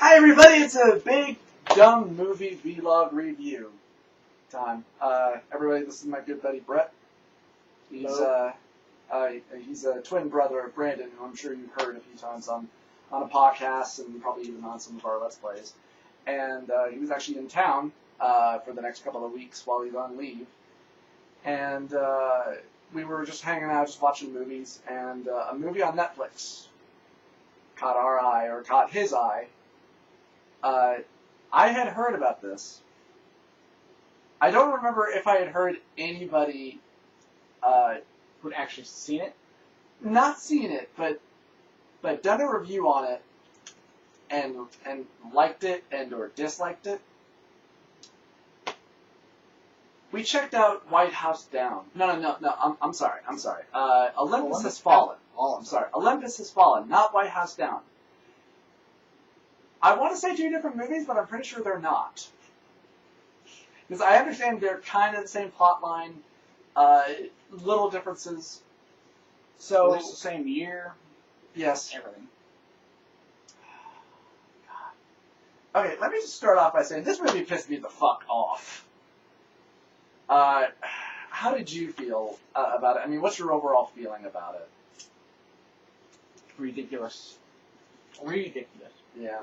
Hi everybody, it's a big, dumb movie vlog review time. Everybody, this is my good buddy Brett. He's a twin brother of Brandon, who I'm sure you've heard a few times on a podcast and probably even on some of our Let's Plays. And he was actually in town for the next couple of weeks while he was on leave. And we were just hanging out, just watching movies, and a movie on Netflix caught our eye, or caught his eye. I had heard about this. I don't remember if I had heard anybody who'd actually seen it. Not seen it, but done a review on it and liked it or disliked it. We checked out White House Down. No. I'm sorry. Olympus Has Fallen. I'm sorry. Olympus Has Fallen, not White House Down. I want to say two different movies, but I'm pretty sure they're not. Because I understand they're kind of the same plot line, little differences. So It's the same year. Yes. Everything. God. Okay, let me just start off by saying this movie pissed me the fuck off. How did you feel about it? I mean, what's your overall feeling about it? Ridiculous. Yeah.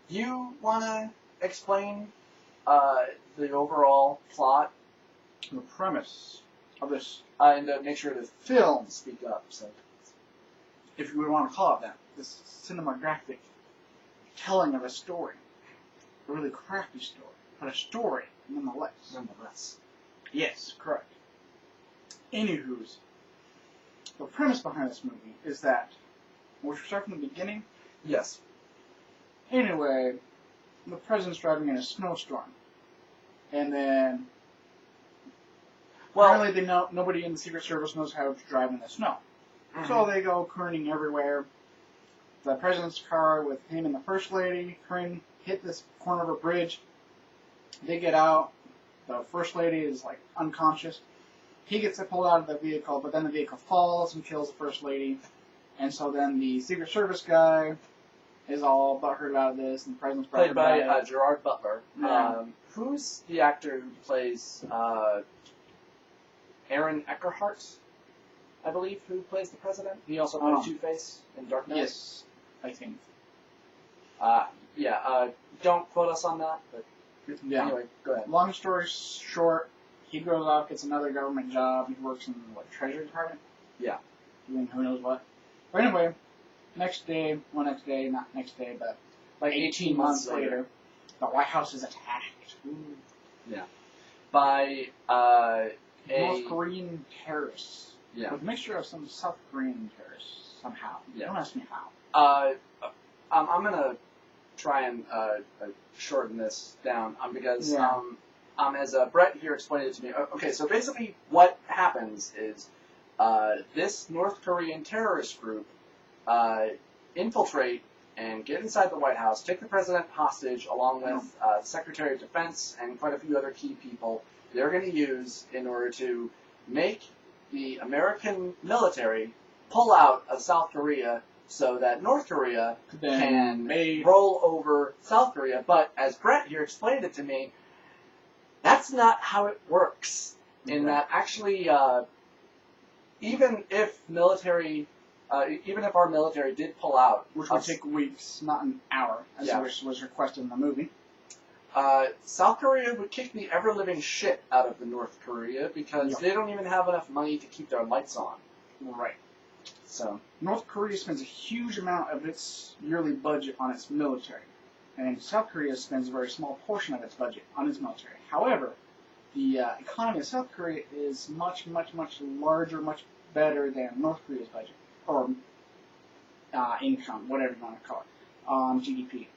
You want to explain the overall plot? The premise of this And make sure to film, speak up. So, if you would want to call it that, this cinematographic telling of a story. A really crappy story, but a story nonetheless. Yes, correct. Anywho's, the premise behind this movie is that, we should start from the beginning. yes. Anyway, the president's driving in a snowstorm, and then apparently nobody in the Secret Service knows how to drive in the snow. Mm-hmm. So they go crooning everywhere. The president's car with him and the first lady hit this corner of a bridge. They get out. The first lady is like unconscious. He gets pulled out of the vehicle, but then the vehicle falls and kills the first lady. And so then the Secret Service guy is all butthurt about this, and the president's Played by Gerard Butler. Yeah. Who's the actor who plays Aaron Eckhart, I believe, who plays the president? He also plays Two-Face in Dark Knight. Yes, I think. Don't quote us on that, but anyway, go ahead. Long story short, he grows up, gets another government job. He works in the Treasury Department. Yeah. Doing who knows what. But anyway, not next day, but like 18 months later, the White House is attacked. Yeah. By North Korean terrorists. Yeah. With a mixture of some South Korean terrorists somehow. Yeah. Don't ask me how. I'm gonna try and shorten this down because as Brett here explained it to me. Okay, so basically what happens is this North Korean terrorist group infiltrate and get inside the White House, take the president hostage along with the Secretary of Defense and quite a few other key people they're going to use in order to make the American military pull out of South Korea so that North Korea can roll over South Korea. But as Brett here explained it to me, that's not how it works. In that actually, even if our military did pull out, which would take weeks, not an hour, as was requested in the movie. South Korea would kick the ever-living shit out of the North Korea because they don't even have enough money to keep their lights on. Right. So North Korea spends a huge amount of its yearly budget on its military, and South Korea spends a very small portion of its budget on its military. However, the economy of South Korea is much larger, much better than North Korea's budget, or income, whatever you want to call it, GDP.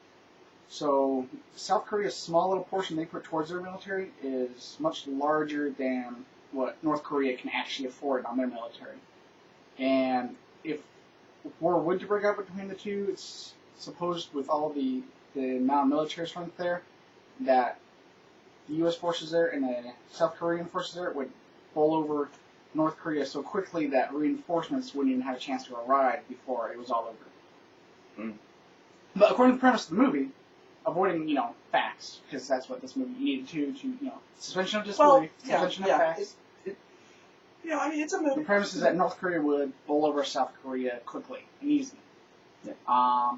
So South Korea's small little portion they put towards their military is much larger than what North Korea can actually afford on their military. And if war would to break out between the two, it's supposed with all the amount of military strength there, that the U.S. forces there and the South Korean forces there would bowl over North Korea so quickly that reinforcements wouldn't even have a chance to arrive before it was all over. But according to the premise of the movie, avoiding, facts, because that's what this movie needed to, suspension of disbelief, suspension of facts. It's a movie. The premise is that North Korea would bowl over South Korea quickly and easily. Yeah.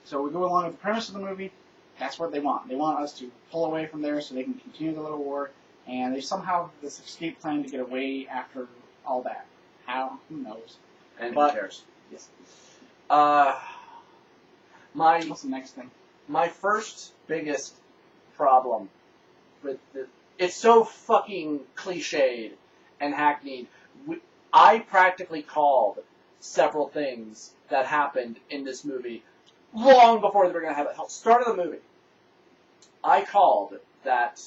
So we go along with the premise of the movie. That's what they want. They want us to pull away from there so they can continue the little war. And they somehow have this escape plan to get away after all that. How? Who knows? And who cares? Yes. What's the next thing? My first biggest problem with it's so fucking cliched and hackneyed. I practically called several things that happened in this movie long before they were going to have it. Start of the movie. I called that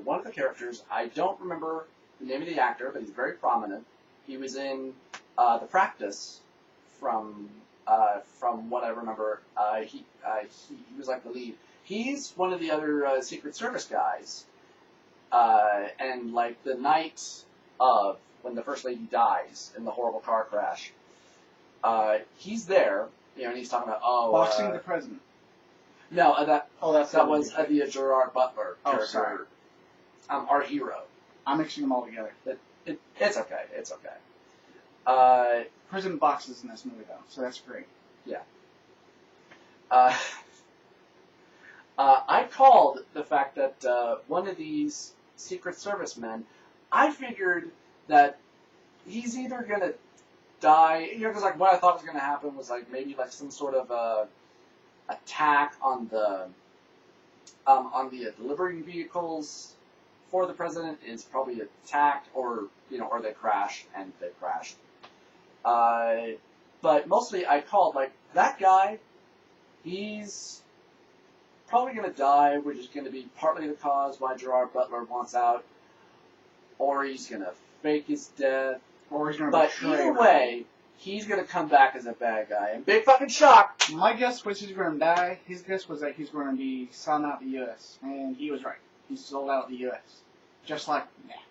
one of the characters, I don't remember the name of the actor, but he's very prominent. He was in The Practice from what I remember. He was like the lead. He's one of the other Secret Service guys. And like the night of when the First Lady dies in the horrible car crash, he's there, and he's talking about boxing the president. No, that was the Gerard Butler character. Oh, sorry. Our hero. I'm mixing them all together. It's okay. It's okay. President boxes in this movie, though, so that's great. Yeah. I called the fact that one of these Secret Service men, I figured that he's either going to die, because like what I thought was going to happen was like maybe like some sort of attack on the delivery vehicles for the president is probably attacked, or they crash, and they crashed. But mostly I called, like, that guy, he's probably going to die, which is going to be partly the cause why Gerard Butler wants out, or he's going to fake his death, or he's going to but either way, he's going to come back as a bad guy. And big fucking shock! My guess was he's going to die. His guess was that he's going to be selling out the U.S., and he was right. He sold out the U.S. Just like that.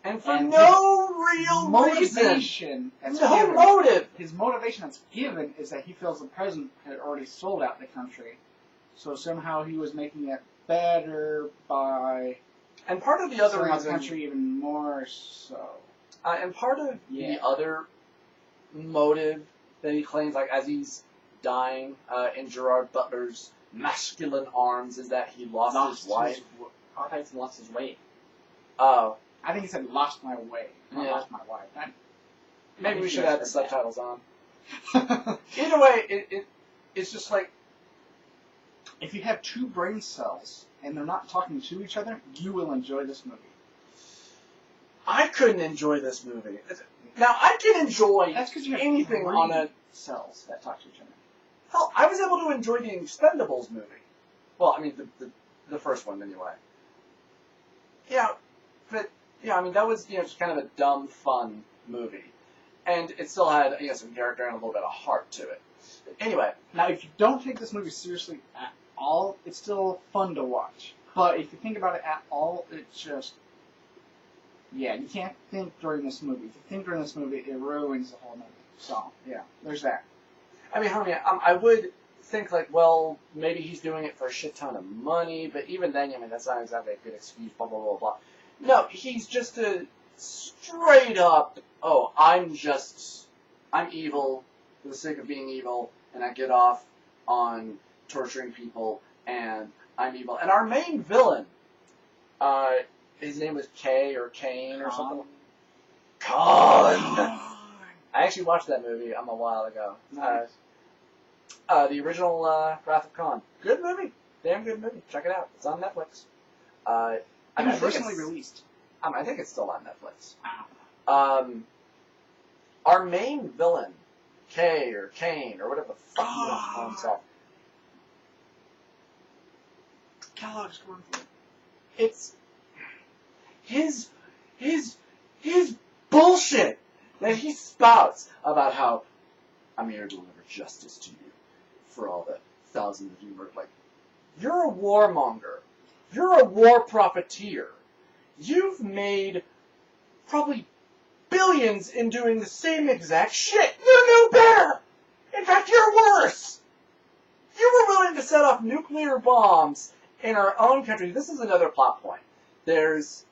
And for no real motivation. No motive. His motivation that's given is that he feels the president had already sold out the country, so somehow he was making it better by. And part of the other reason, the country even more so. And part of the other motive that he claims, like as he's dying in Gerard Butler's masculine arms, is that he lost his wife. I thought he lost his weight. Oh. I think he said lost my way, not lost my wife. Maybe we should add the subtitles on. Either way, it's just like, if you have two brain cells and they're not talking to each other, you will enjoy this movie. I couldn't enjoy this movie. Now, I can enjoy anything on a cells that talk to each other. Hell, I was able to enjoy the Expendables movie. Well, I mean, the first one anyway. Yeah, but I mean, that was just kind of a dumb, fun movie, and it still had some character and a little bit of heart to it. Anyway, now if you don't take this movie seriously at all, it's still fun to watch. But if you think about it at all, it's just you can't think during this movie. If you think during this movie, it ruins the whole movie. So there's that. I mean, I would think like, well, maybe he's doing it for a shit ton of money, but even then, I mean, that's not exactly a good excuse. Blah blah blah blah. No, he's just a straight up, I'm evil for the sake of being evil, and I get off on torturing people, and I'm evil. And our main villain, his name was Kay or Kane or something. Khan! I actually watched that movie a while ago. Nice. The original Wrath of Khan. Good movie. Damn good movie. Check it out. It's on Netflix. It was recently released. I think it's still on Netflix. Our main villain, Kay or Kane or whatever the fuck he wants to call himself. Kellogg's going for it. It's his bullshit that he spouts about how I'm here to deliver justice to you for all the thousands of you murdered. Like, you're a warmonger. You're a war profiteer. You've made probably billions in doing the same exact shit. You're no better. In fact, you're worse. you were willing to set off nuclear bombs in our own country. This is another plot point. There's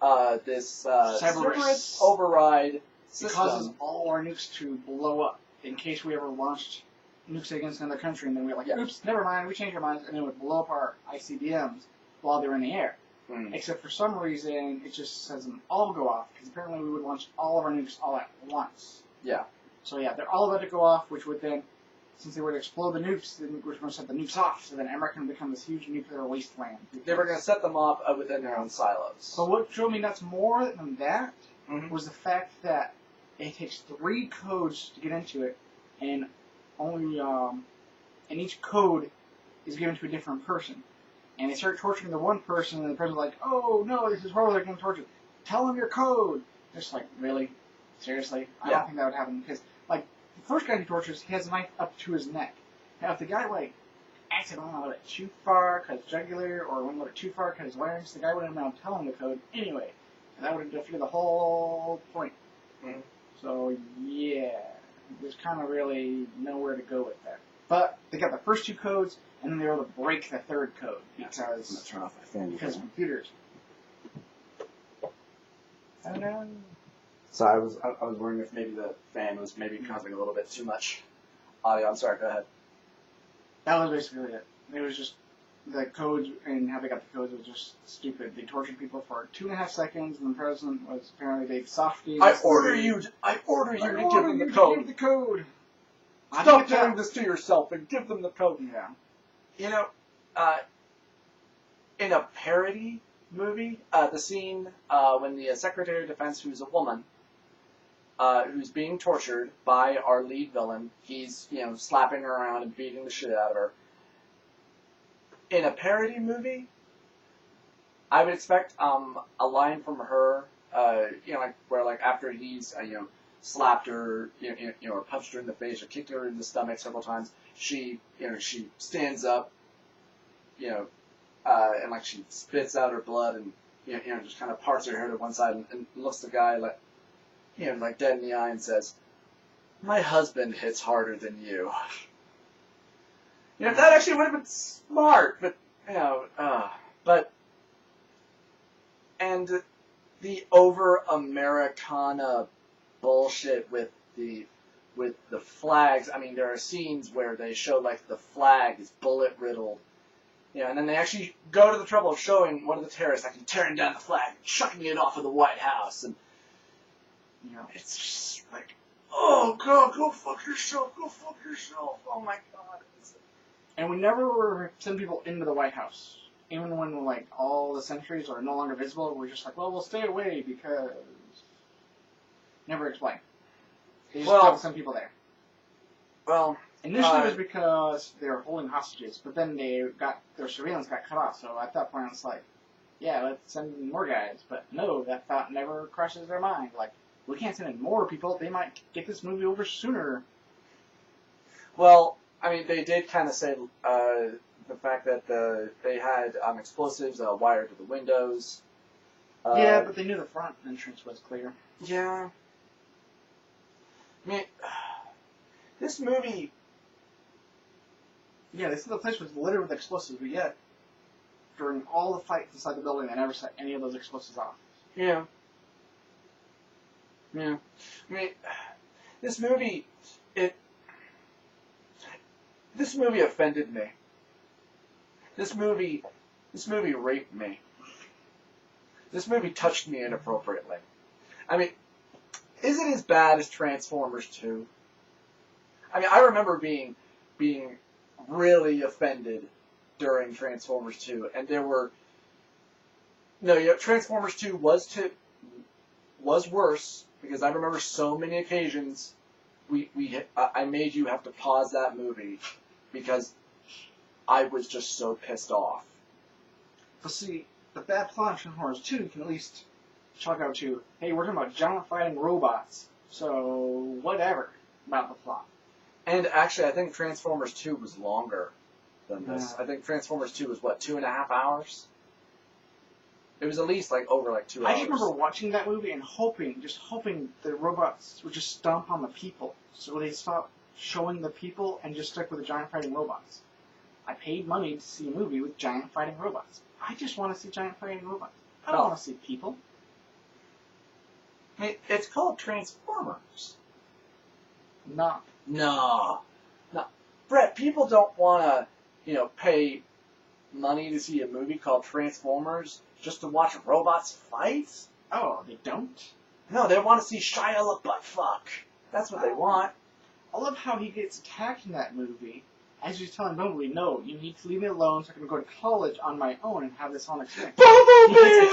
this Cerberus override system. It causes all our nukes to blow up in case we ever launched nukes against another country, and then we're like, oops, never mind, we changed our minds, and it would blow up our ICBMs while they were in the air. Except for some reason, it just says them all go off, because apparently we would launch all of our nukes all at once. Yeah. So yeah, they're all about to go off, which would then, since they were to explode the nukes, then we're going to set the nukes off, so then America would become this huge nuclear wasteland. They were going to set them off within their own silos. But what drove me nuts more than that was the fact that it takes 3 codes to get into it, and only, and each code is given to a different person. And they start torturing the one person, and the person's like, oh no, this is horrible, they're going to torture. Tell them your code. Just like, really? Seriously? I don't think that would happen, because, like, the first guy he tortures, he has a knife up to his neck. Now, if the guy, like, accidentally let it too far, cut his jugular, or went let it too far, cut his larynx, the guy would have now tell him the code anyway. And that would have defeated the whole point. So, yeah, there's kind of really nowhere to go with that. But they got the first 2 codes, and then they were able to break the 3rd code because I'm gonna turn off my fan because of computers. So I was wondering if maybe the fan was maybe causing a little bit too much audio. I'm sorry. Go ahead. That was basically it. It was just the codes and how they got the codes was just stupid. They tortured people for 2.5 seconds, and the president was apparently big softies. I order you to give them the code. Give the code. Stop doing this to yourself and give them the code. Yeah. You know, in a parody movie, the scene when the Secretary of Defense, who's a woman, who's being tortured by our lead villain, he's, slapping her around and beating the shit out of her. In a parody movie, I would expect a line from her, where after he's, slapped her, or punched her in the face or kicked her in the stomach several times, she stands up, and she spits out her blood and, just kind of parts her hair to one side and looks the guy dead in the eye and says, "My husband hits harder than you." That actually would have been smart, but, and the over-Americana bullshit with the flags. I mean, there are scenes where they show, the flag is bullet-riddled. And then they actually go to the trouble of showing one of the terrorists actually tearing down the flag and chucking it off of the White House. And, it's just like, oh, God, go fuck yourself, oh my God. And we never send people into the White House. Even when, all the sentries are no longer visible, we're just like, well, we'll stay away because... Never explain. They just don't send people there. Well... Initially it was because they were holding hostages, but then their surveillance got cut off, so at that point it's like, yeah, let's send in more guys. But no, that thought never crosses their mind. We can't send in more people, they might get this movie over sooner. Well, I mean, they did kind of say the fact that they had explosives wired to the windows. Yeah, but they knew the front entrance was clear. Yeah. I mean, this movie... Yeah, they said the place was littered with explosives, but yet, during all the fights inside the building, they never set any of those explosives off. Yeah. Yeah. I mean, this movie offended me. This movie raped me. This movie touched me inappropriately. I mean, is it as bad as Transformers 2? I mean, I remember being really offended during Transformers 2, and there were... No, Transformers 2 was worse, because I remember so many occasions I made you have to pause that movie, because I was just so pissed off. But see, the bad plot of Transformers 2 can at least chalk out to, hey, we're talking about giant fighting robots, so whatever about the plot. And actually, I think Transformers 2 was longer than this. Yeah. I think Transformers 2 was, 2.5 hours? It was at least, over 2 hours. I just remember watching that movie and hoping the robots would just stomp on the people. So they stopped showing the people and just stuck with the giant fighting robots. I paid money to see a movie with giant fighting robots. I just want to see giant fighting robots. I don't No. want to see people. I mean, it's called Transformers. Not. No. Brett, people don't want to, pay money to see a movie called Transformers just to watch robots fight. Oh, they don't? No, they want to see Shia LaBeouf fuck. That's what they want. I love how he gets attacked in that movie. As he's telling Bumblebee, no, you need to leave me alone so I can go to college on my own and have this whole experience. Bumblebee,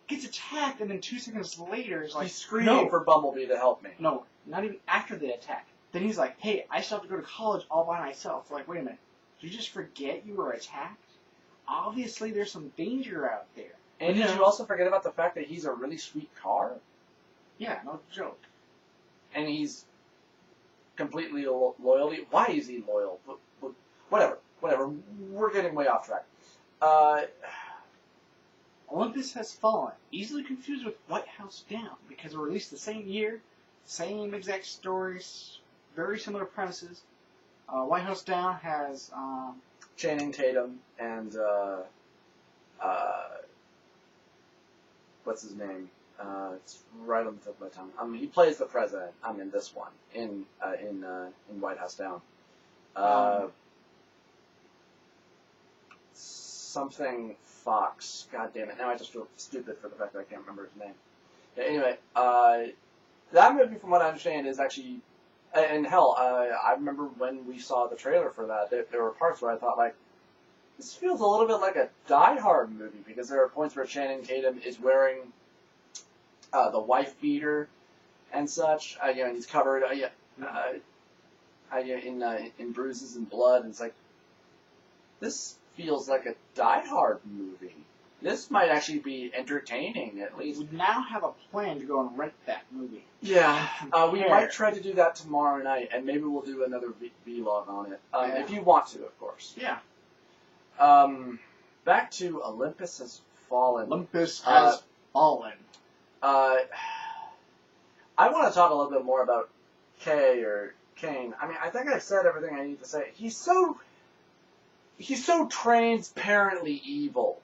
Gets attacked, and then 2 seconds later is like, he's screaming for Bumblebee to help me. No, not even after the attack. Then he's like, hey, I still have to go to college all by myself. Like, wait a minute. Did you just forget you were attacked? Obviously, there's some danger out there. And did you also forget about the fact that he's a really sweet car? Yeah, no joke. And he's completely loyal. Why is he loyal? Whatever. We're getting way off track. Olympus Has Fallen. Easily confused with White House Down because they were released the same year, same exact stories, very similar premises. White House Down has Channing Tatum and what's his name? It's right on the tip of my tongue. He plays the president. In this one in White House Down. Something Fox. God damn it! Now I just feel stupid for the fact that I can't remember his name. Yeah, anyway, that movie, from what I understand, is actually. And hell, I remember when we saw the trailer for that, there were parts where I thought, like, this feels a little bit like a Die Hard movie, because there are points where Channing Tatum is wearing the wife beater and such, and he's covered in bruises and blood, and it's like, this feels like a Die Hard movie. This might actually be entertaining, at least. We now have a plan to go and rent that movie. Yeah, we might try to do that tomorrow night, and maybe we'll do another vlog on it. If you want to, of course. Yeah. Back to Olympus Has Fallen. Olympus Has Fallen. I want to talk a little bit more about Kay or Kane. I mean, I think I've said everything I need to say. He's so transparently evil.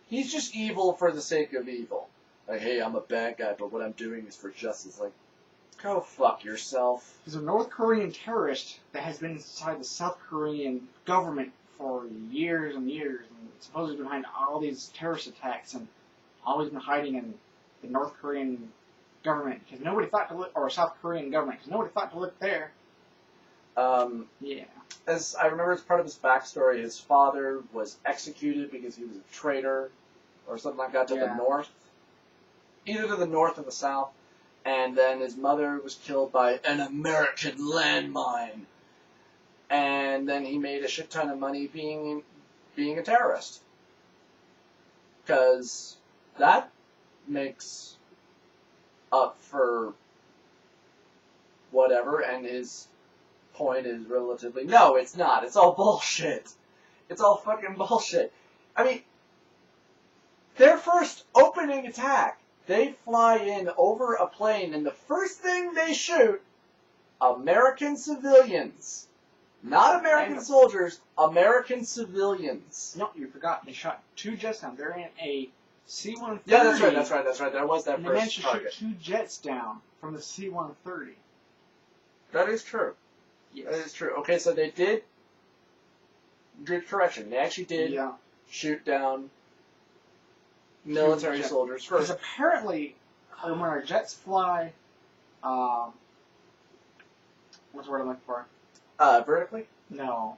He's just evil for the sake of evil. Like, hey, I'm a bad guy, but what I'm doing is for justice. Like, go fuck yourself. He's a North Korean terrorist that has been inside the South Korean government for years and years, and supposedly behind all these terrorist attacks, and always been hiding in the North Korean government because nobody thought to look, or South Korean government because nobody thought to look there. Yeah. As I remember, as part of his backstory, his father was executed because he was a traitor, or something like that, to the north. Either to the north or the south. And then his mother was killed by an American landmine. And then he made a shit ton of money being a terrorist. Because that makes up for whatever, and his point is relatively, no, it's not. It's all bullshit. It's all fucking bullshit. I mean, their first opening attack, they fly in over a plane, and the first thing they shoot, American civilians. Not American soldiers, American civilians. No, you forgot. They shot 2 jets down. They're in a C-130. Yeah, that's right. There was that and first they managed to target. shoot 2 jets down from the C-130. That is true. Yes. That is true. Okay, so they did. Good correction. They actually did shoot down military soldiers Because first. apparently, when our jets fly, what's the word I'm looking for? Vertically? No.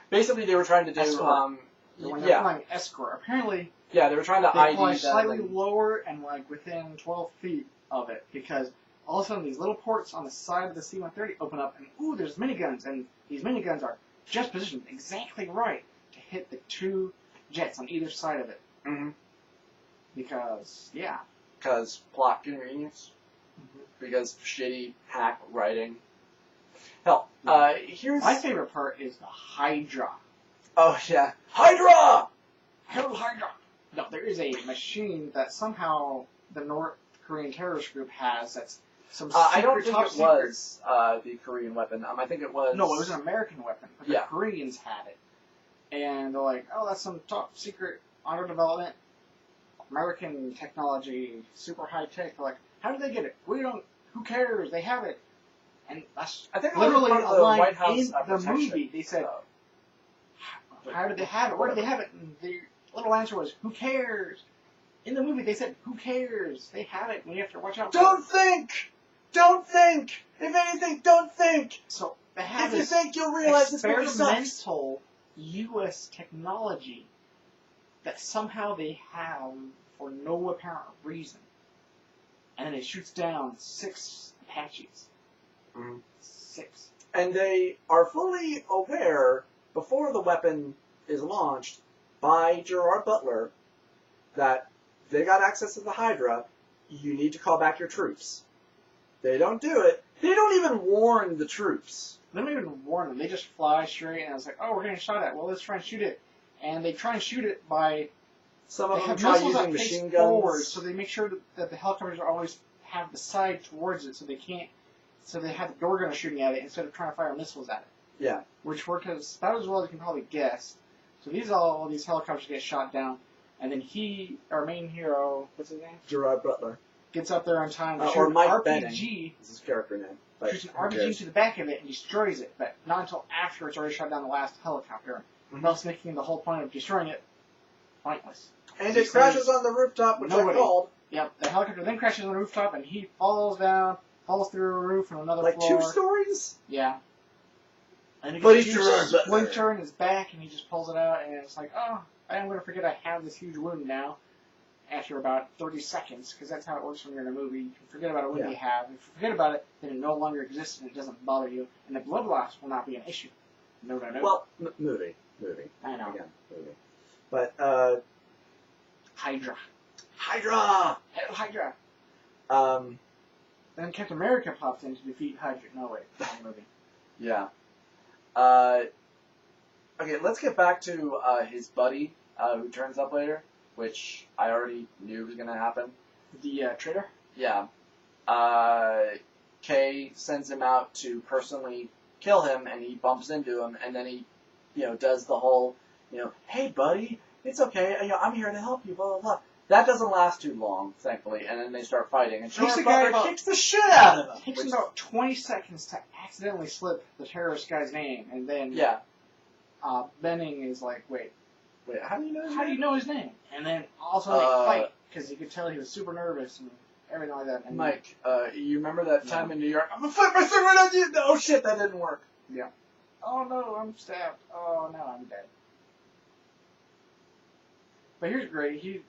Basically, they were trying to do. When they're flying escort, apparently Yeah, they were trying to they ID fly them. slightly lower and like within 12 feet of it because all of a sudden these little ports on the side of the C-130 open up and ooh, there's miniguns, and these miniguns are just positioned exactly right to hit the 2 jets on either side of it. Mm-hmm. Because plot convenience. Because shitty hack writing. Hell, here's... My favorite part is the Hydra. Oh, yeah. Hydra! Hail Hydra! No, there is a machine that somehow the North Korean terrorist group has that's some I don't secret, think top it secret. was the Korean weapon. I think it was... No, it was an American weapon, but the Yeah. Koreans had it. And they're like, oh, that's some top secret auto development, American technology, super high tech. They're like, how did they get it? We don't, who cares? They have it. And that's I think it was literally part a of the line White House in the protection, movie. They said, how did they have it? Where did they have it? And the little answer was, who cares? In the movie, they said, who cares? They have it, and you have to watch out for Don't it. think! Don't think! If anything, don't think! So they have If you this think, you'll realize this movie sucks. experimental U.S. technology that somehow they have for no apparent reason. And then it shoots down 6 Apaches. Mhm. 6. And they are fully aware, before the weapon is launched, by Gerard Butler, that they got access to the Hydra, you need to call back your troops. They don't do it. They don't even warn the troops. They don't even warn them. They just fly straight, and it's like, oh, we're getting shot at. Well, let's try and shoot it. And they try and shoot it by... Some They of them have try missiles using that face machine forward, guns. so they make sure that the helicopters are always have the side towards it, so they can't... So they have the door gunner shooting at it instead of trying to fire missiles at it. Yeah. Which worked about as well as you can probably guess. So all these helicopters get shot down, and then he, our main hero, what's his name? Gerard Butler. Gets up there on time to shoot Or an Mike RPG, Benning is his character name. But shoots an who RPG cares? to the back of it and destroys it, but not until after it's already shot down the last helicopter, thus making the whole point of destroying it pointless. And it crashes on the rooftop, which I called. Yep, the helicopter then crashes on the rooftop, and he falls down, falls through a roof on another Like floor. 2 stories? Yeah. And But he he's shoots Gerard a Butler. splinter in his back, and he just pulls it out, and it's like, oh, I'm going to forget I have this huge wound now after about 30 seconds, because that's how it works when you're in a movie. You can forget about a wound you have. If you forget about it, then it no longer exists, and it doesn't bother you, and the blood loss will not be an issue. No. Well, movie. I know. Again, movie. But, Hydra. Hydra! Hail Hydra! Um, Then Captain America pops in to defeat Hydra. No, wait. Wrong movie. yeah. Okay, let's get back to his buddy who turns up later, which I already knew was going to happen. The traitor? Yeah. Kay sends him out to personally kill him, and he bumps into him, and then he, does the whole, hey buddy, it's okay, I'm here to help you, blah, blah, blah. That doesn't last too long, thankfully, and then they start fighting, and Gerard Butler kicks the shit out of him. It takes him about 20 seconds to accidentally slip the terrorist guy's name, and then Benning is like, wait, how do you know his name? How do you know his name? And then also they fight, because you could tell he was super nervous and everything like that. And Mike, you remember that time in New York? I'm gonna flip my sword right on you! Oh shit, that didn't work. Yeah. Oh no, I'm stabbed. Oh no, I'm dead. But here's great. He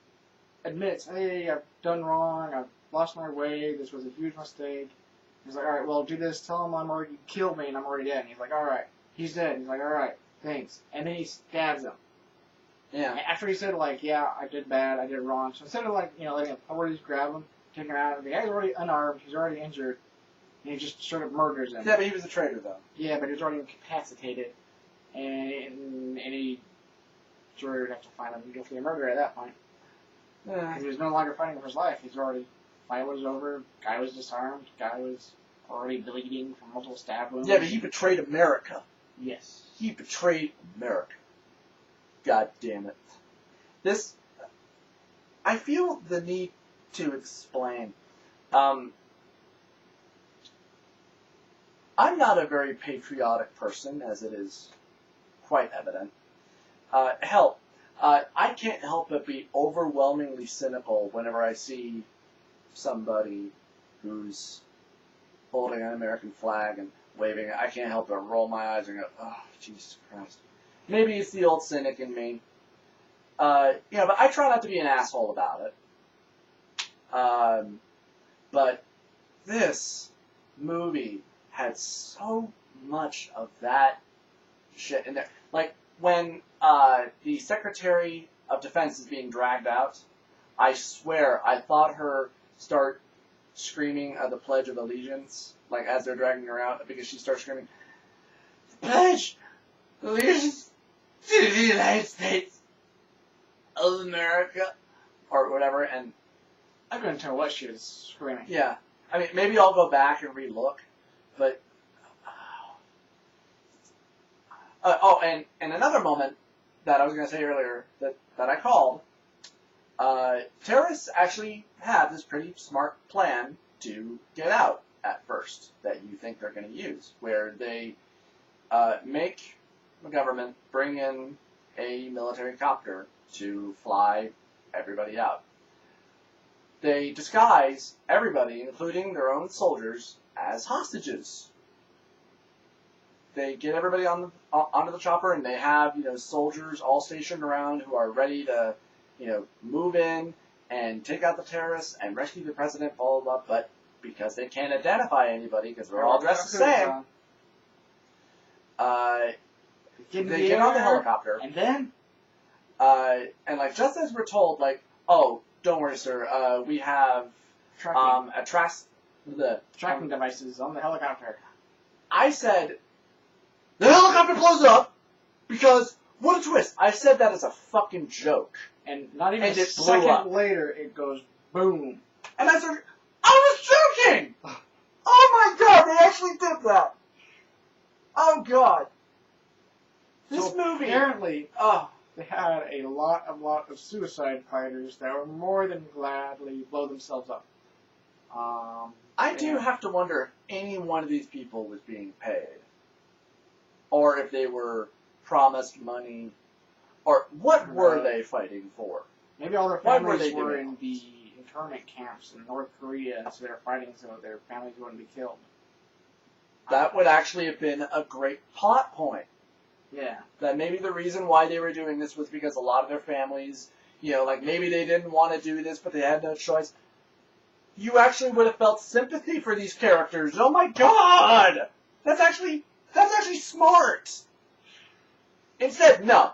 admits, hey, I've done wrong. I've lost my way. This was a huge mistake. He's like, all right, well, do this. Tell him you killed me and I'm already dead. And he's like, all right. He's dead. He's like, all right, thanks. And then he stabs him. Yeah. After he said, like, yeah, I did bad, I did wrong. So instead of, like, letting authorities grab him, take him out, the guy's already unarmed, he's already injured, and he just sort of murders him. Yeah, but he was a traitor, though. Yeah, but he was already incapacitated, and he jury would have to find him guilty of murder at that point. Yeah. He was no longer fighting for his life. Fight was over, guy was disarmed, guy was already bleeding from multiple stab wounds. Yeah, but he betrayed America. Yes. He betrayed America. God damn it. I feel the need to explain. I'm not a very patriotic person, as it is quite evident. I can't help but be overwhelmingly cynical whenever I see somebody who's holding an American flag and waving it. I can't help but roll my eyes and go, oh, Jesus Christ. Maybe it's the old cynic in me. But I try not to be an asshole about it. But this movie had so much of that shit in there. Like, when the Secretary of Defense is being dragged out, I swear I thought her start screaming the Pledge of Allegiance, like, as they're dragging her out, because she starts screaming, Pledge Allegiance to the United States of America, or whatever, and I couldn't tell what she was screaming. yeah, I mean, maybe I'll go back and relook, but and another moment that I was going to say earlier that I called. Terrorists actually have this pretty smart plan to get out at first that you think they're going to use, where they make the government bring in a military copter to fly everybody out. They disguise everybody, including their own soldiers, as hostages. They get everybody onto the chopper, and they have soldiers all stationed around who are ready to move in and take out the terrorists and rescue the president, blah, blah, blah. But because they can't identify anybody because they're all dressed the same, they get on the helicopter. And then? And just as we're told, oh, don't worry, sir, we have tracking devices on the helicopter. I said, the helicopter blows up because, what a twist. I said that as a fucking joke. And not even a second later, it goes boom. And I said, I was joking! Oh my god, they actually did that! Oh god. This movie... Apparently, they had a lot of suicide fighters that were more than gladly blow themselves up. I do have to wonder if any one of these people was being paid. Or if they were promised money. Or what were they fighting for? Maybe all their families were in the internment camps in North Korea, so they're fighting so their families wouldn't be killed. That would actually have been a great plot point. Yeah. That maybe the reason why they were doing this was because a lot of their families, maybe they didn't want to do this, but they had no choice. You actually would have felt sympathy for these characters. Oh my god! That's actually smart! Instead, no.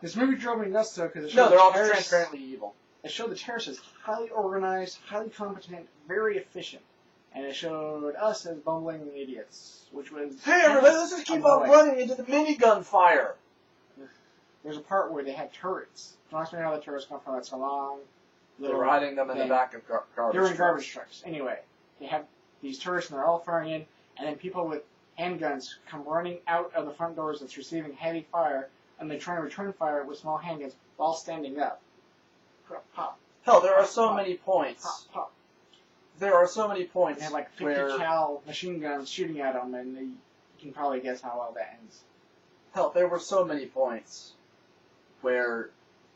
This movie drove me nuts, though, because it No, showed they're all transparently evil. It showed the terrorists as highly organized, highly competent, very efficient. And it showed us as bumbling idiots, which was... Hey, everybody, let's just keep on running into the minigun fire. There's a part where they had turrets. Don't ask me how the turrets come from. That's a long... They were hiding them in the back of garbage trucks. They were in garbage trucks. Anyway, they have these turrets, and they're all firing in, and then people with handguns come running out of the front doors that's receiving heavy fire, and they try to return fire with small handguns while standing up. Pop. Hell, there are so many points. Pop, pop. There are so many points. They have 50 cal machine guns shooting at them, and you can probably guess how well that ends. Hell, there were so many points where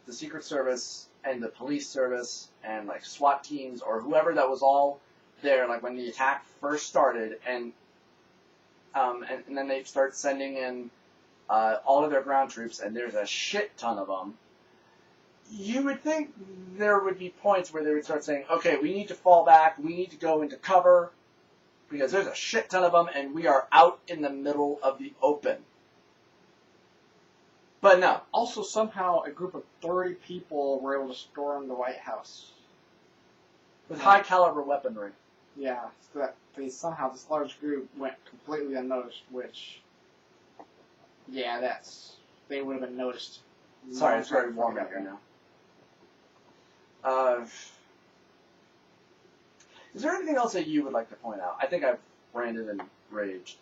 the Secret Service and the police service and SWAT teams or whoever that was all there, when the attack first started, and then they start sending in all of their ground troops, and there's a shit ton of them. You would think there would be points where they would start saying, okay, we need to fall back, we need to go into cover, because there's a shit ton of them, and we are out in the middle of the open. But no. Also, somehow, a group of 30 people were able to storm the White House. With high-caliber weaponry. Yeah, so that somehow this large group went completely unnoticed, which... Yeah, they would have been noticed. Sorry, it's very warm out here now. Is there anything else that you would like to point out? I think I've ranted and raged.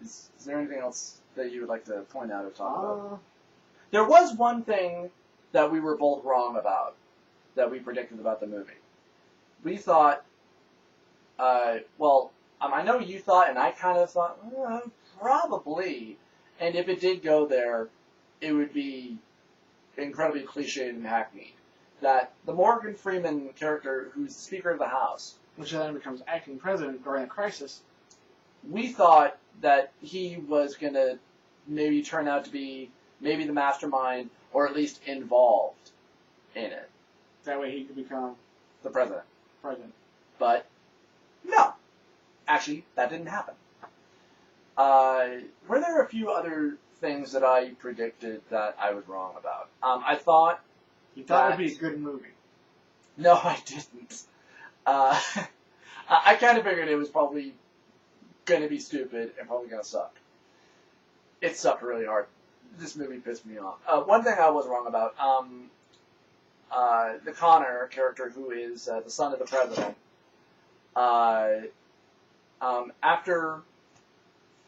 Is there anything else that you would like to point out or talk about? There was one thing that we were both wrong about, that we predicted about the movie. We thought, I know you thought, and I kind of thought, probably. And if it did go there, it would be incredibly cliched and hackneyed. That the Morgan Freeman character, who's the Speaker of the House, which then becomes acting president during a crisis, we thought that he was going to maybe turn out to be maybe the mastermind, or at least involved in it. That way he could become the president. But, no. Actually, that didn't happen. Were there a few other things that I predicted that I was wrong about? I thought... You thought it would be a good movie. No, I didn't. I kind of figured it was probably going to be stupid and probably going to suck. It sucked really hard. This movie pissed me off. One thing I was wrong about, the Connor character, who is the son of the president, After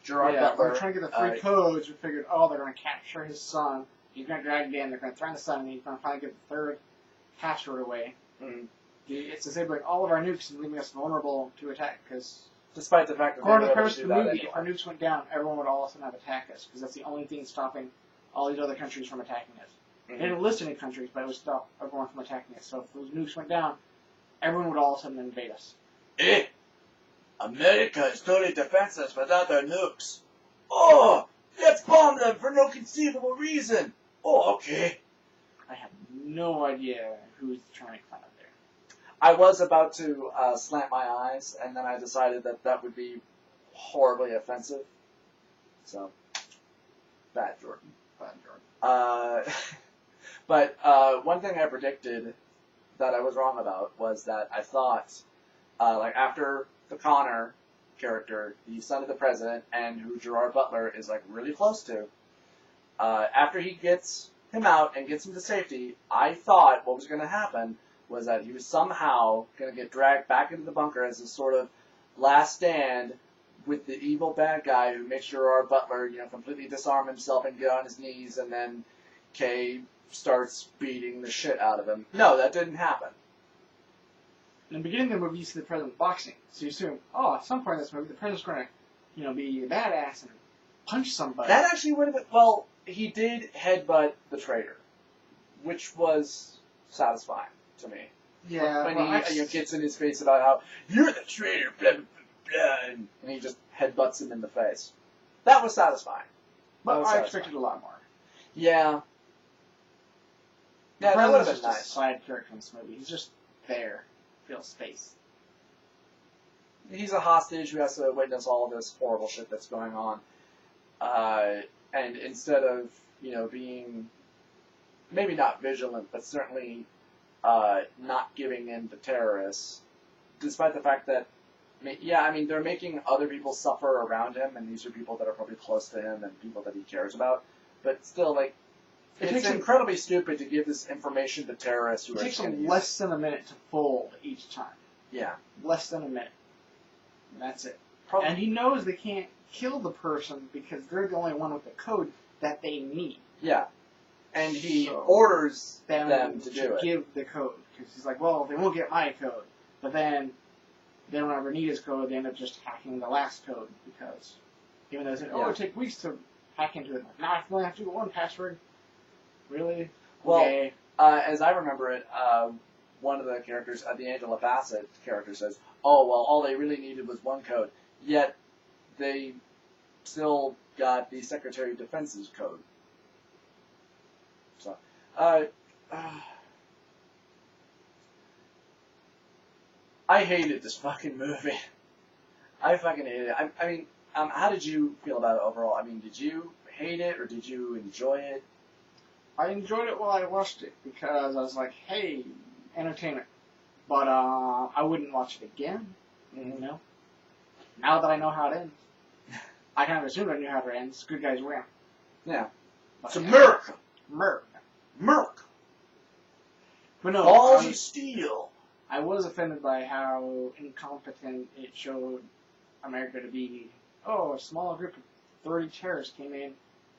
Gerard Yeah, Butler, we're trying to get the three codes. We figured, oh, they're going to capture his son. He's going to drag it in. They're going to threaten the son, and he's going to finally get the third password away. mm, It's disabling all of our nukes and leaving us vulnerable to attack. Because despite the fact that according to they the were able premise to of do the that movie, anyway. if our nukes went down, everyone would all of a sudden have attacked us. Because that's the only thing stopping all these other countries from attacking us. They didn't list any countries, but it would stop everyone from attacking us. So if those nukes went down, everyone would all of a sudden invade us. America is totally defenseless without their nukes. Oh, let's bomb them for no conceivable reason. Oh, okay. I have no idea who's trying to climb up there. I was about to slant my eyes, and then I decided that that would be horribly offensive. So, bad Jordan. Bad Jordan. But one thing I predicted that I was wrong about was that I thought, like after the Connor character, the son of the president, and who Gerard Butler is like really close to, after he gets him out and gets him to safety, I thought what was going to happen was that he was somehow going to get dragged back into the bunker as a sort of last stand with the evil bad guy who makes Gerard Butler, completely disarm himself and get on his knees, and then Kay starts beating the shit out of him. No, that didn't happen. In the beginning of the movie, you see the president boxing, so you assume, oh, at some point in this movie, the president's going to, be a badass and punch somebody. That actually would have been... Well, he did headbutt the traitor, which was satisfying to me. Yeah, When he gets in his face about how, you're the traitor, blah, blah, blah, and he just headbutts him in the face. That was satisfying. But I expected a lot more. Yeah. The Yeah, that would have president's been just nice. a side character in this movie. He's just there. Feels space. He's a hostage who has to witness all of this horrible shit that's going on. And instead of, being maybe not vigilant, but certainly not giving in to terrorists, despite the fact that, they're making other people suffer around him, and these are people that are probably close to him and people that he cares about. But still, it's incredibly stupid to give this information to terrorists who It are takes going to him use less than a minute to fold each time. Yeah. Less than a minute. And that's it. Probably. And he knows they can't kill the person because they're the only one with the code that they need. Yeah. And he orders them to do it. Give the code. Because he's like, well, they won't get my code. But then they don't ever need his code. They end up just hacking the last code. Because even though they said, it would take weeks to hack into it. Now I only have to do one password. Really? Well, okay. As I remember it, one of the characters, the Angela Bassett character, says, oh, well, all they really needed was one code. Yet, they still got the Secretary of Defense's code. So, I hated this fucking movie. I fucking hated it. How did you feel about it overall? Did you hate it, or did you enjoy it? I enjoyed it while I watched it because I was like, hey, entertainment. But I wouldn't watch it again, Now that I know how it ends. I kind of assumed I knew how it ends. Good guys win. Yeah. But It's America. America. But no, Balls of steel. I was offended by how incompetent it showed America to be. Oh, a small group of 30 terrorists came in,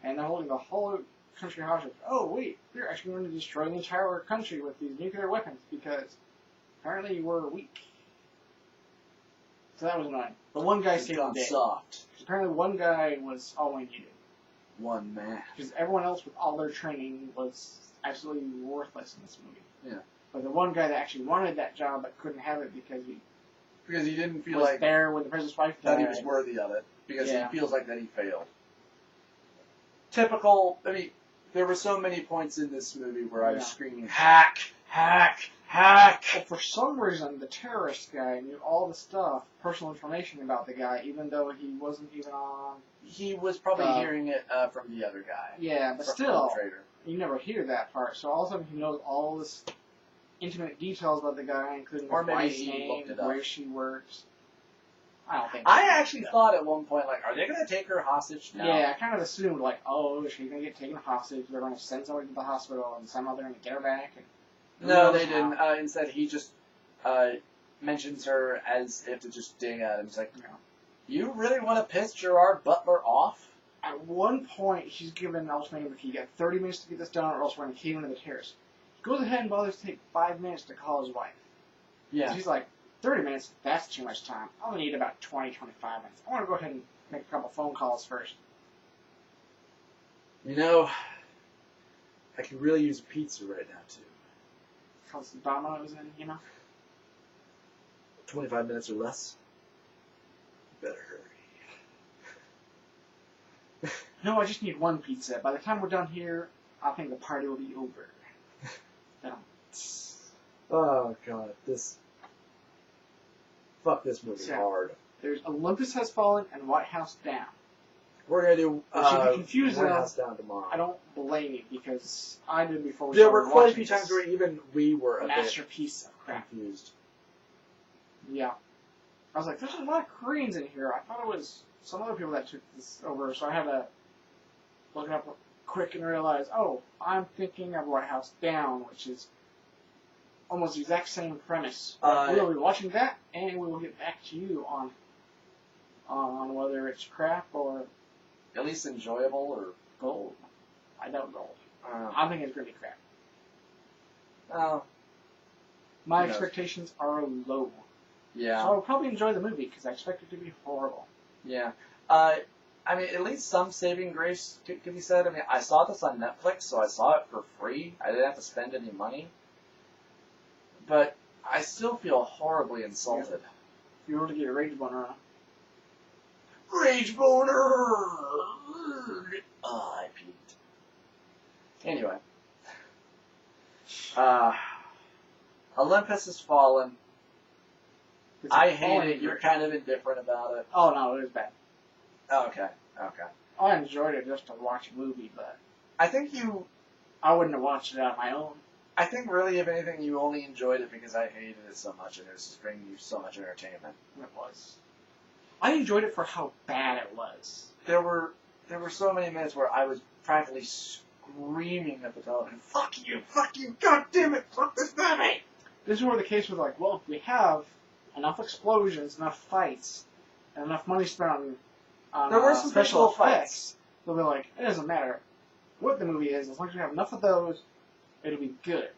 and they're holding the whole country hostage. Oh, wait, we're actually going to destroy the entire country with these nuclear weapons because apparently we're weak. So that was annoying. The one guy saved the day. Soft. Apparently one guy was all we needed. One man. Because everyone else with all their training was absolutely worthless in this movie. Yeah. But the one guy that actually wanted that job but couldn't have it because he didn't feel was like there when the president's wife died. that he was worthy of it. Because he feels like that he failed. Typical. There were so many points in this movie where I was screaming, hack, hack, hack. Well, for some reason, the terrorist guy knew all the stuff, personal information about the guy, even though he wasn't even on... He was probably hearing it from the other guy. Yeah, but from still, the traitor. You never hear that part. So all of a sudden, he knows all this intimate details about the guy, including his wife's name, where she works. I don't think. I actually thought at one point, are they going to take her hostage now? Yeah, I kind of assumed, she's going to get taken hostage. They're going to send somebody to the hospital, and somehow they're going to get her back. No, they didn't. Instead, he just mentions her as if to just ding at him. He's like, you really want to piss Gerard Butler off? At one point, she's given an ultimatum: if you get 30 minutes to get this done, or else we're going to cave into the terrace. He goes ahead and bothers to take 5 minutes to call his wife. Yeah. She's like, 30 minutes? That's too much time. I'm going to need about 20, 25 minutes. I want to go ahead and make a couple phone calls first. You know, I could really use pizza right now, too. Call some Domino's in, you know? 25 minutes or less? Better hurry. No, I just need one pizza. By the time we're done here, I think the party will be over. Oh, God. Fuck this movie hard. There's Olympus Has Fallen and White House Down. We're going to do White House Down tomorrow. I don't blame you, because I did before we There started were quite a few watching times where even we were a masterpiece of bit crap. confused. Yeah. I was like, there's a lot of Koreans in here. I thought it was some other people that took this over, so I had to look it up quick and realize, oh, I'm thinking of White House Down, which is almost the exact same premise. We will be watching that, and we will get back to you on whether it's crap or at least enjoyable or gold. I doubt gold. I think it's going to be crap. Oh. My expectations are low. Yeah. So I'll probably enjoy the movie because I expect it to be horrible. Yeah. I mean, at least some saving grace could be said. I mean, I saw this on Netflix, so I saw it for free. I didn't have to spend any money. But I still feel horribly insulted. If you were to get a rage boner on. Rage boner! I peaked. Anyway. Olympus Has Fallen. I hate it. You're kind of indifferent about it. Oh, no, it was bad. Oh, okay. I enjoyed it just to watch a movie, but I think I wouldn't have watched it on my own. I think really, if anything, you only enjoyed it because I hated it so much and it was just bringing you so much entertainment. It was. I enjoyed it for how bad it was. There were so many minutes where I was practically screaming at the television, fuck you, god damn it, fuck this movie! This is where the case was like, well, if we have enough explosions, enough fights, and enough money spent on there were some special effects, they'll be like, it doesn't matter what the movie is, as long as we have enough of those, it'll be good.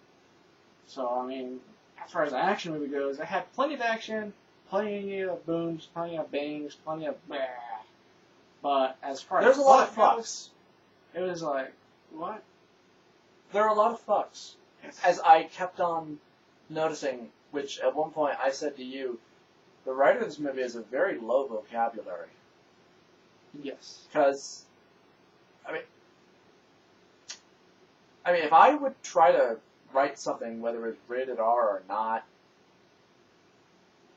So, I mean, as far as an action movie goes, it had plenty of action, plenty of booms, plenty of bangs, plenty of blah. But as far there's as a lot of plot fucks. goes, it was like, what? There are a lot of fucks. As I kept on noticing, which at one point I said to you, the writer of this movie has a very low vocabulary. Yes. Because, I mean, if I would try to write something, whether it's rated R or not,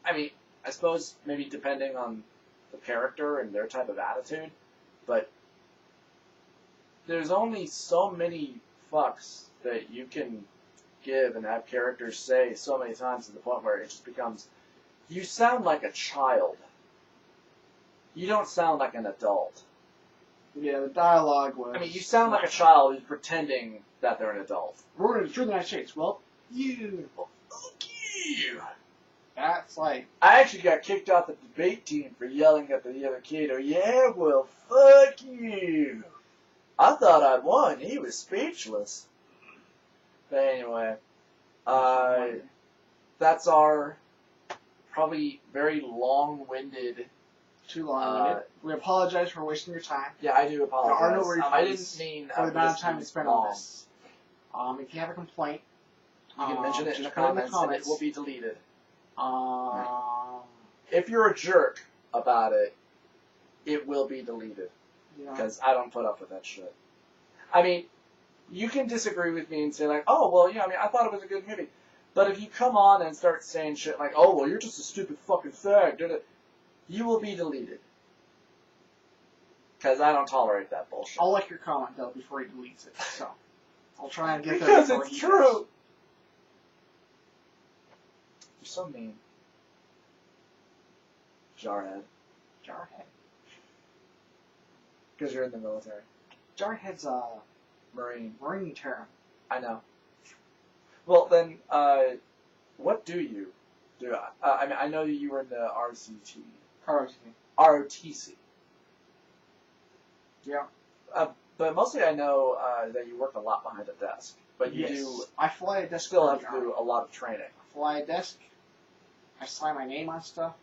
I mean, I suppose maybe depending on the character and their type of attitude, but there's only so many fucks that you can give and have characters say so many times to the point where it just becomes, you sound like a child. You don't sound like an adult. Yeah, the dialogue was... I mean, you sound like a child who's pretending that they're an adult. We're going to the United States. Well, you... Well, fuck you! That's like... I actually got kicked off the debate team for yelling at the other kid, oh yeah, well, fuck you! I thought I'd won. He was speechless. But anyway, that's our probably very long-winded... Too long-winded. We apologize for wasting your time. Yeah, I do apologize. There are no refunds I didn't mean for the amount of time you spent on this. If you have a complaint, you can mention it in the put it comments and it will be deleted. Right. If you're a jerk about it, it will be deleted. Because I don't put up with that shit. I mean, you can disagree with me and say like, oh, well, yeah, I mean, I thought it was a good movie. But if you come on and start saying shit like, oh, well, you're just a stupid fucking fag, you will be deleted. Because I don't tolerate that bullshit. I'll like your comment, though, before he deletes it. So, I'll try and get there because before it's he true. does. You're so mean. Jarhead. Jarhead. Because you're in the military. Jarhead's a Marine term. I know. Well, then, what do you through. I mean, I know you were in the ROTC. ROTC. Yeah. But mostly I know that you work a lot behind a desk. But you do. I fly a desk. Still have to do a lot of training. I fly a desk. I sign my name on stuff.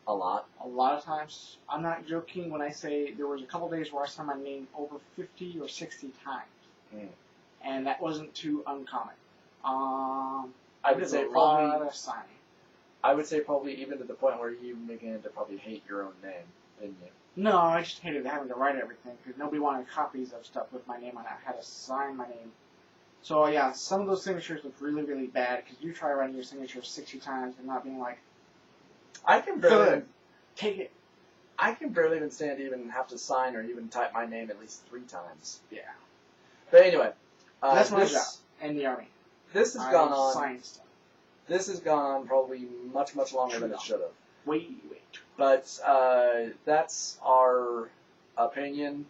A lot. A lot of times. I'm not joking when I say there was a couple days where I signed my name over 50 or 60 times. Mm. And that wasn't too uncommon. I would say a lot of signing. I would say probably even to the point where you began to probably hate your own name, didn't you? No, I just hated having to write everything because nobody wanted copies of stuff with my name on it. I had to sign my name. So yeah, some of those signatures look really, really bad because you try writing your signature 60 times and not being like, I can barely good, take it. I can barely even stand to even have to sign or even type my name at least 3 times. Yeah. But anyway, That's my job in the Army. This has gone on. Sign stuff. This has gone on probably much, much longer than it should have. Way. But that's our opinion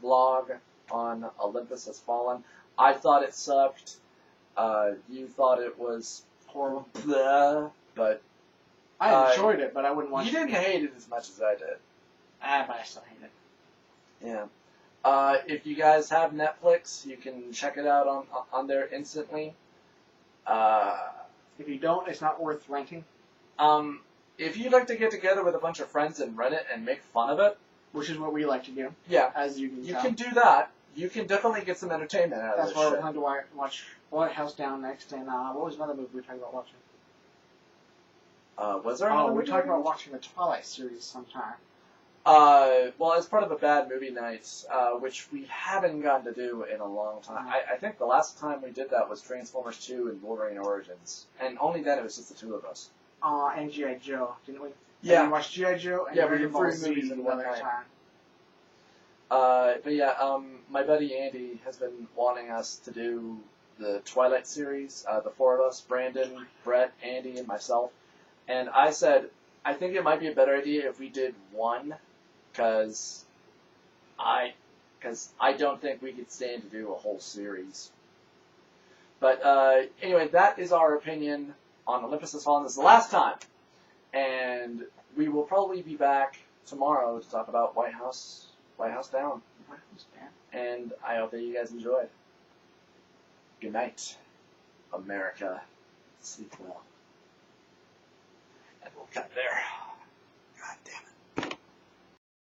blog on Olympus Has Fallen. I thought it sucked. You thought it was Horrible. Blah, but I enjoyed it, but I wouldn't watch it. You didn't hate it as much as I did. But I still hate it. Yeah. If you guys have Netflix, you can check it out on there instantly. If you don't, it's not worth renting. If you'd like to get together with a bunch of friends and rent it and make fun of it, which is what we like to do. Yeah. As you can tell. can do that. You can definitely get some entertainment out of That's this why shit. we're planning to watch White House Down next, and what was another movie we talked about watching? Was there another we movie talked we about watched? watching the Twilight series sometime. Well, as part of a bad movie night, which we haven't gotten to do in a long time. I think the last time we did that was Transformers 2 and Wolverine Origins. And only then it was just the 2 of us. And G.I. Joe, didn't we? Yeah. And we watched G.I. Joe and Yeah, we Dragon did Ball 3 Z movies in one another night. time. But yeah, my buddy Andy has been wanting us to do the Twilight series, the 4 of us, Brandon, Brett, Andy, and myself. And I said, I think it might be a better idea if we did one, because I don't think we could stand to do a whole series. But anyway, that is our opinion on Olympus Has Fallen. This is the last time. And we will probably be back tomorrow to talk about White House Down. And I hope that you guys enjoyed. Good night, America. Sleep well. And we'll cut there.